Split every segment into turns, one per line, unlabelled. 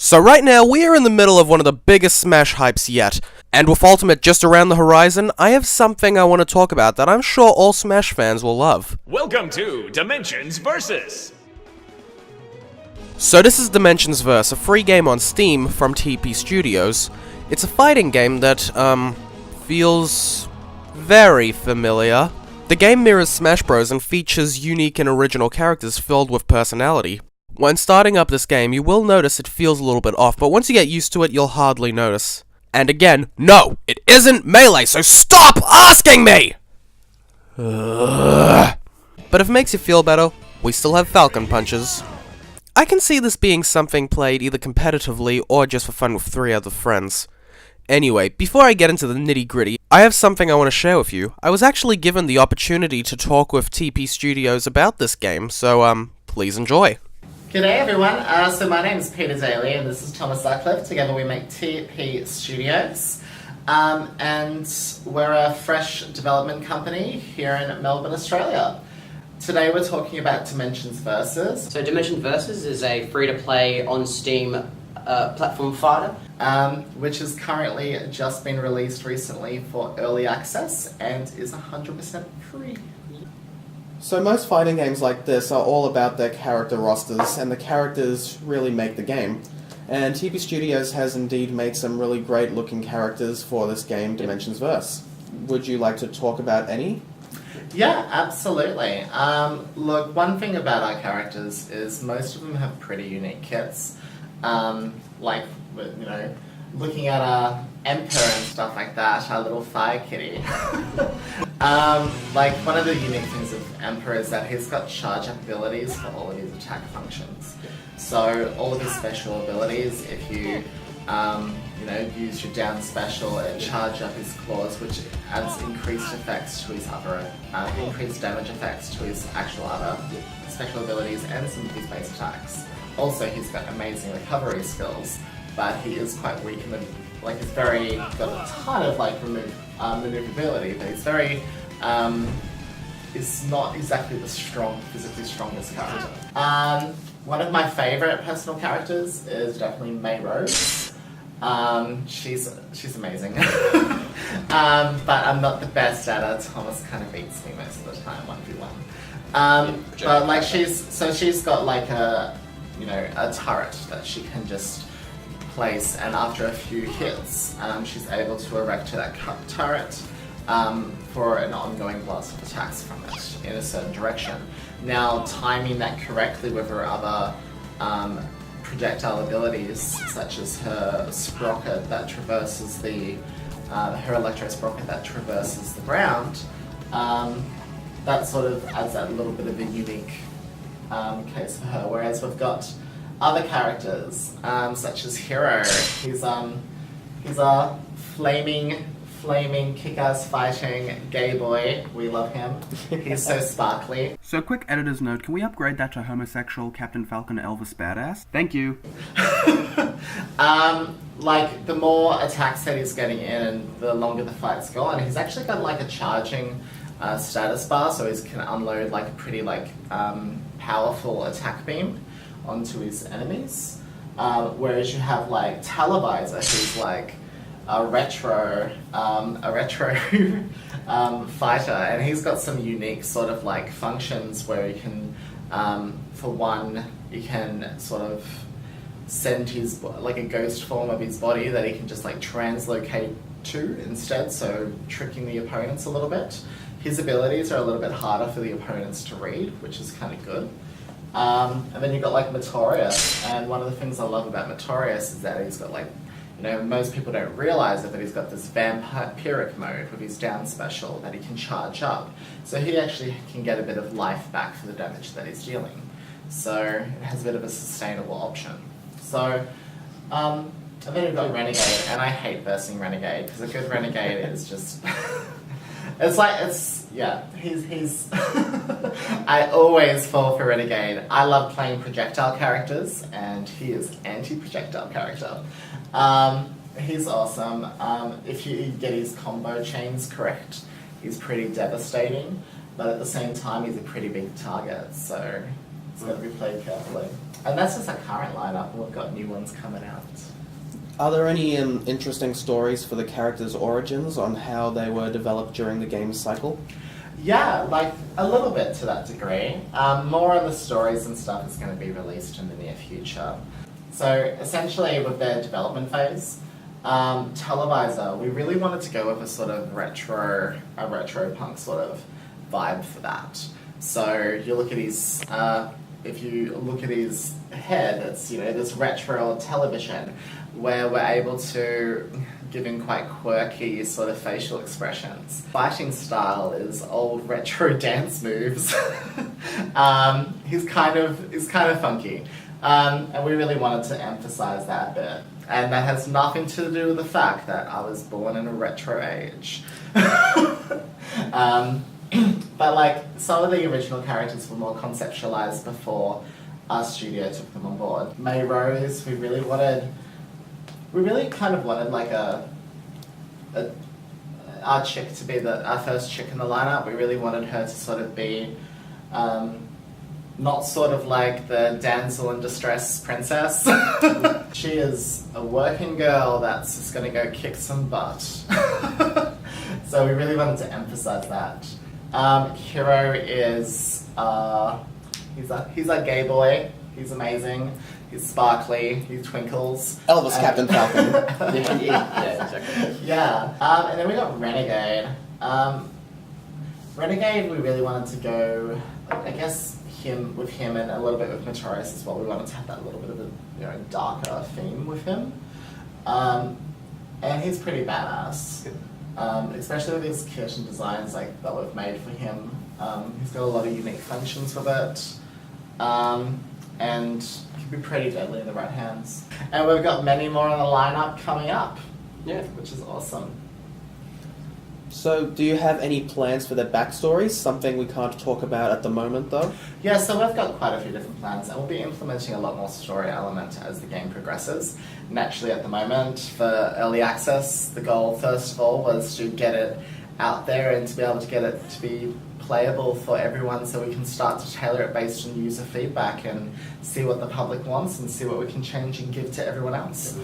So right now, we are in the middle of one of the biggest Smash hypes yet, and with Ultimate just around the horizon, I have something I want to talk about that I'm sure all Smash fans will love.
Welcome to DimentionsVS!
So this is DimentionsVS, a free game on Steam from Teepee Studios. It's a fighting game that, feels very familiar. The game mirrors Smash Bros. And features unique and original characters filled with personality. When starting up this game, you will notice it feels a little bit off, but once you get used to it, you'll hardly notice. And again, no, it isn't Melee, so stop asking me! But if it makes you feel better, we still have Falcon Punches. I can see this being something played either competitively or just for fun with 3 other friends. Anyway, before I get into the nitty-gritty, I have something I want to share with you. I was actually given the opportunity to talk with Teepee Studios about this game, so please enjoy.
G'day everyone, so my name is Peter Daly and this is Thomas Sutcliffe. Together we make Teepee Studios, and we're a fresh development company here in Melbourne, Australia. Today we're talking about DimentionsVS.
So DimentionsVS is a free-to-play on Steam platform fighter.
Which has currently just been released recently for early access and is 100% free.
So most fighting games like this are all about their character rosters, and the characters really make the game. And Teepee Studios has indeed made some really great looking characters for this game, DimentionsVS. Would you like to talk about any?
Yeah, absolutely. Look, one thing about our characters is most of them have pretty unique kits. Like, you know, looking at our Emperor and stuff like that, our little fire kitty. Like, one of the unique things of Emperor is that he's got charge up abilities for all of his attack functions. So, all of his special abilities, if you, you know, use your down special and charge up his claws, which adds increased effects to his other, increased damage effects to his actual other special abilities and some of his base attacks. Also, he's got amazing recovery skills, but he is quite weak in the, like, he's very, got a ton of, like, maneuverability, but he's very, is not exactly the physically strongest character. One of my favourite personal characters is definitely May Rose. She's amazing. But I'm not the best at it. Thomas kind of beats me most of the time, 1v1. But, like, she's got, like, a, you know, a turret that she can just place, and after a few hits, she's able to erect that turret for an ongoing blast of attacks from it in a certain direction. Now, timing that correctly with her other projectile abilities, such as her sprocket that traverses the, her electro sprocket that traverses the ground, that sort of adds that little bit of a unique case for her. Whereas we've got other characters, such as Hero. He's a flaming, kick-ass fighting gay boy. We love him. He's so sparkly.
So quick editor's note, can we upgrade that to homosexual Captain Falcon Elvis Badass? Thank you.
Like, the more attacks that he's getting in and the longer the fights go on, he's actually got like a charging status bar, so he can unload like a pretty like powerful attack beam onto his enemies. Whereas you have like Televisor, who's like a retro fighter, and he's got some unique sort of like functions where you can, for one, you can sort of send his, like, a ghost form of his body that he can just like translocate to instead, so tricking the opponents a little bit. His abilities are a little bit harder for the opponents to read, which is kind of good. And then you've got like Matorius, and one of the things I love about Matorius is that he's got like, you know, most people don't realise it, but he's got this vampiric mode with his down special that he can charge up. So he actually can get a bit of life back for the damage that he's dealing. So it has a bit of a sustainable option. So, and then you've got Renegade, and I hate versing Renegade, because a good Renegade is just... It's like, yeah, he's I always fall for Renegade. I love playing projectile characters, and he is anti-projectile character. He's awesome. If you get his combo chains correct, he's pretty devastating, but at the same time, he's a pretty big target, so it's got to be played carefully. And that's just our current lineup, and we've got new ones coming out.
Are there any interesting stories for the characters' origins on how they were developed during the game's cycle?
Yeah, like a little bit to that degree. More on the stories and stuff is going to be released in the near future. So essentially with their development phase, Televisor, we really wanted to go with a sort of retro punk sort of vibe for that. So you look at his, if you look at his head, it's, you know, this retro television where we're able to give him quite quirky sort of facial expressions. Fighting style is old retro dance moves. He's kind of funky. And we really wanted to emphasize that bit. And that has nothing to do with the fact that I was born in a retro age. But like, some of the original characters were more conceptualized before our studio took them on board. May Rose, we really kind of wanted like our chick to be our first chick in the lineup. We really wanted her to sort of be not sort of like the damsel in distress princess. She is a working girl that's just gonna go kick some butt. So we really wanted to emphasize that. Hero is he's a gay boy. He's amazing. He's sparkly. He twinkles.
Elvis Captain Falcon.
Yeah, exactly.
Yeah. And then we got Renegade. Renegade, we really wanted to go, I guess, with him and a little bit with Notorious as well. We wanted to have that little bit of a darker theme with him. And he's pretty badass. Especially with these kitchen designs like that we've made for him. He's got a lot of unique functions with it. And can be pretty deadly in the right hands. And we've got many more on the lineup coming up.
Yeah.
Which is awesome.
So, do you have any plans for their backstories? Something we can't talk about at the moment, though?
Yeah, so we've got quite a few different plans, and we'll be implementing a lot more story element as the game progresses. Naturally, at the moment, for early access, the goal, first of all, was to get it out there and to be able to get it to be playable for everyone, so we can start to tailor it based on user feedback and see what the public wants and see what we can change and give to everyone else.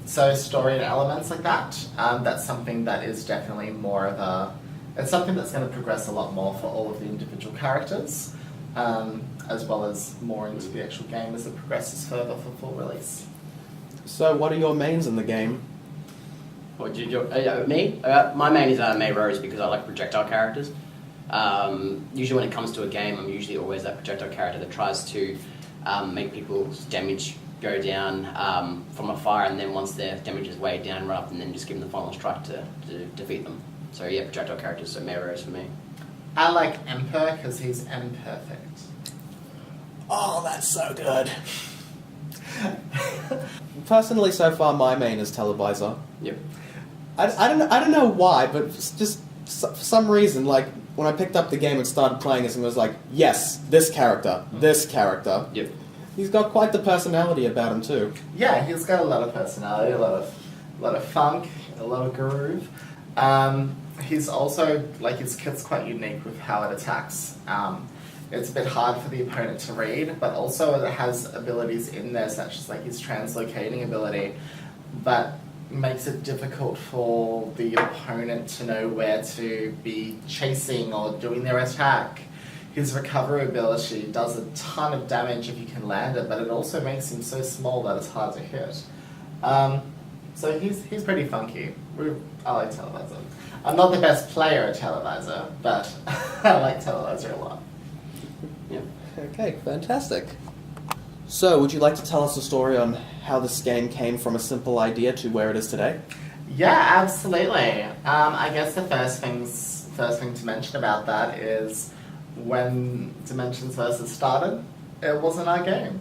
So story and elements like that, that's something that is definitely more of it's something that's going to progress a lot more for all of the individual characters, as well as more into the actual game as it progresses further for full release.
So, what are your mains in the game?
Me? My main is May Rose because I like projectile characters. Usually when it comes to a game, I'm usually always that projectile character that tries to make people's damage go down from afar, and then once their damage is weighed down, run up and then just give them the final strike to defeat them. So yeah, projectile characters, so May Rose for me.
I like Emperor because he's imperfect.
Oh, that's so good. Personally, so far, my main is Televisor.
Yep.
I don't know why, but just for some reason, like, when I picked up the game and started playing it, and was like, yes, this character.
Yep.
He's got quite the personality about him too.
Yeah, he's got a lot of personality, a lot of funk, a lot of groove. He's also, like, his kit's quite unique with how it attacks. It's a bit hard for the opponent to read, but also it has abilities in there such as like his translocating ability, but makes it difficult for the opponent to know where to be chasing or doing their attack. His recovery ability does a ton of damage if you can land it, but it also makes him so small that it's hard to hit. So he's pretty funky. I like Televisor. I'm not the best player at Televisor, but I like Televisor a lot.
Yeah.
Okay, fantastic. So, would you like to tell us a story on how this game came from a simple idea to where it is today?
Yeah, absolutely. I guess the first thing to mention about that is when DimentionsVS started, it wasn't our game.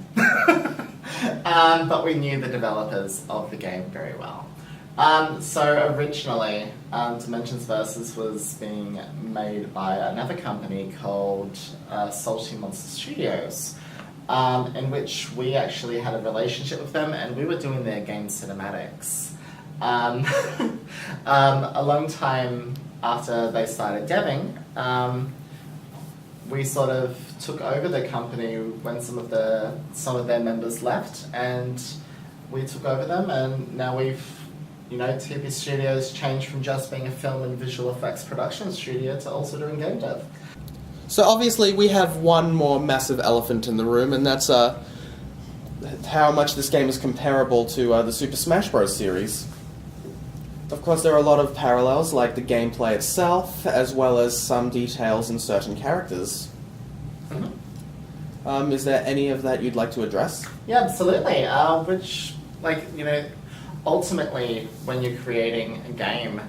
But we knew the developers of the game very well. So originally, DimentionsVS was being made by another company called Salty Monster Studios, in which we actually had a relationship with them, and we were doing their game cinematics. A long time after they started deving, we sort of took over the company when some of their members left, and we took over them, and now Teepee Studios changed from just being a film and visual effects production studio to also doing game dev.
So obviously we have one more massive elephant in the room, and that's how much this game is comparable to the Super Smash Bros. Series. Of course, there are a lot of parallels, like the gameplay itself, as well as some details in certain characters.
Mm-hmm.
Is there any of that you'd like to address?
Yeah, absolutely. Ultimately, when you're creating a game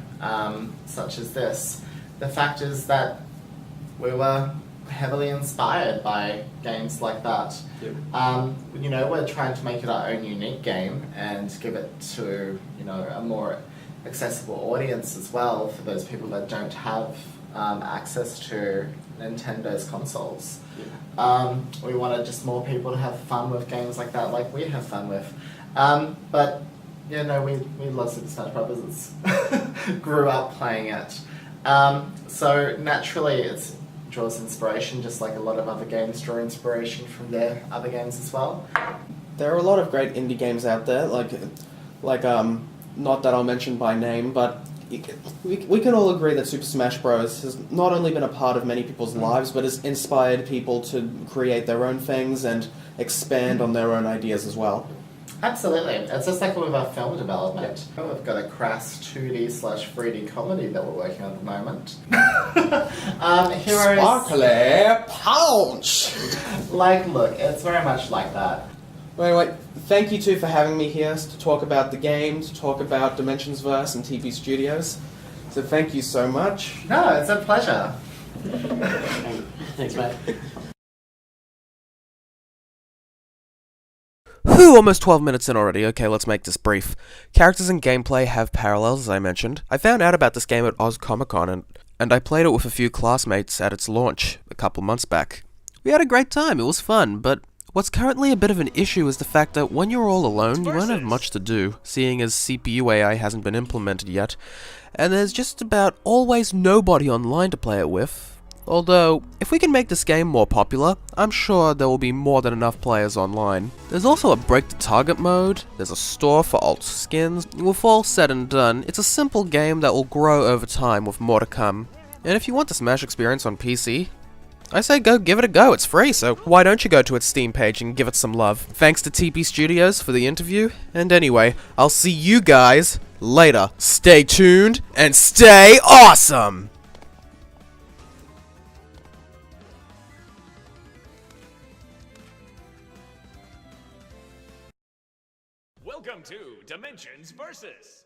such as this, the fact is that we were heavily inspired by games like that.
Yep.
We're trying to make it our own unique game and give it to, a more accessible audience as well for those people that don't have access to Nintendo's consoles.
Yep.
We wanted just more people to have fun with games like that, like we have fun with. We love Super Smash Bros. Grew up playing it. So naturally it draws inspiration, just like a lot of other games draw inspiration from their other games as well.
There are a lot of great indie games out there, like not that I'll mention by name, but we can all agree that Super Smash Bros. Has not only been a part of many people's lives, but has inspired people to create their own things and expand on their own ideas as well.
Absolutely. It's just like with our film development. We've got a crass 2D/3D comedy that we're working on at the moment.
Sparkly Punch!
Look, it's very much like that.
Anyway, thank you two for having me here to talk about the game, to talk about DimentionsVS and Teepee Studios. So thank you so much.
No, it's a pleasure.
Thanks, mate.
Whew, almost 12 minutes in already. Okay, let's make this brief. Characters and gameplay have parallels, as I mentioned. I found out about this game at Oz Comic Con, and I played it with a few classmates at its launch a couple months back. We had a great time, it was fun, but what's currently a bit of an issue is the fact that when you're all alone, you won't have much to do, seeing as CPU AI hasn't been implemented yet, and there's just about always nobody online to play it with. Although, if we can make this game more popular, I'm sure there will be more than enough players online. There's also a break the target mode, there's a store for alt skins, and with all said and done, it's a simple game that will grow over time with more to come. And if you want the Smash experience on PC, I say go give it a go, it's free, so why don't you go to its Steam page and give it some love. Thanks to Teepee Studios for the interview, and anyway, I'll see you guys later. Stay tuned, and stay awesome!
Welcome to Dimensions Versus.